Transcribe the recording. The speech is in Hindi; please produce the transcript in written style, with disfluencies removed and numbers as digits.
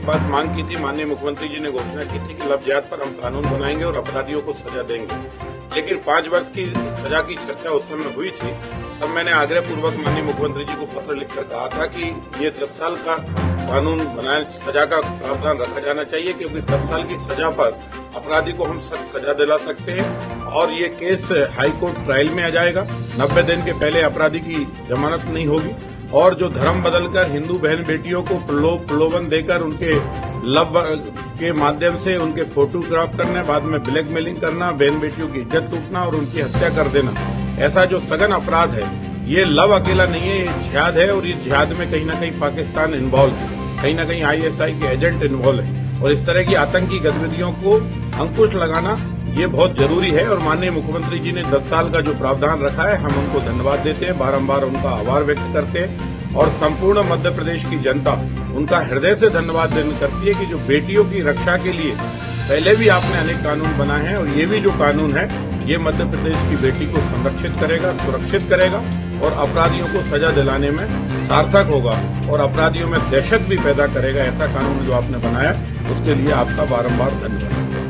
बात मांग की थी, माननीय मुख्यमंत्री जी ने घोषणा की थी कि लव जिहाद पर हम कानून बनाएंगे और अपराधियों को सजा देंगे। लेकिन 5 वर्ष की सजा की चर्चा उस समय हुई थी, तब मैंने आग्रह पूर्वक माननीय मुख्यमंत्री जी को पत्र लिखकर कहा था कि ये 10 साल का कानून बनाए, सजा का प्रावधान रखा जाना चाहिए, क्योंकि 10 साल की सजा पर अपराधी को हम सख्त सजा दिला सकते हैं और ये केस हाई कोर्ट ट्रायल में आ जाएगा। 90 दिन के पहले अपराधी की जमानत नहीं होगी और जो धर्म बदलकर हिंदू बहन बेटियों को प्रलोभन देकर उनके लव के माध्यम से उनके फोटोग्राफ करना, बाद में ब्लैकमेलिंग करना, बहन बेटियों की इज्जत लूटना और उनकी हत्या कर देना, ऐसा जो सघन अपराध है, ये लव अकेला नहीं है, ये जिहाद है। और ये जिहाद में कहीं न कहीं पाकिस्तान इन्वॉल्व है, कहीं न कहीं ISI के एजेंट इन्वॉल्व है और इस तरह की आतंकी गतिविधियों को अंकुश लगाना ये बहुत जरूरी है। और माननीय मुख्यमंत्री जी ने 10 साल का जो प्रावधान रखा है, हम उनको धन्यवाद देते हैं, बारंबार उनका आभार व्यक्त करते हैं और संपूर्ण मध्य प्रदेश की जनता उनका हृदय से धन्यवाद करती है कि जो बेटियों की रक्षा के लिए पहले भी आपने अनेक कानून बनाए हैं और ये भी जो कानून है ये मध्य प्रदेश की बेटी को संरक्षित करेगा, सुरक्षित करेगा और अपराधियों को सजा दिलाने में सार्थक होगा और अपराधियों में दहशत भी पैदा करेगा। ऐसा कानून जो आपने बनाया उसके लिए आपका बारंबार धन्यवाद।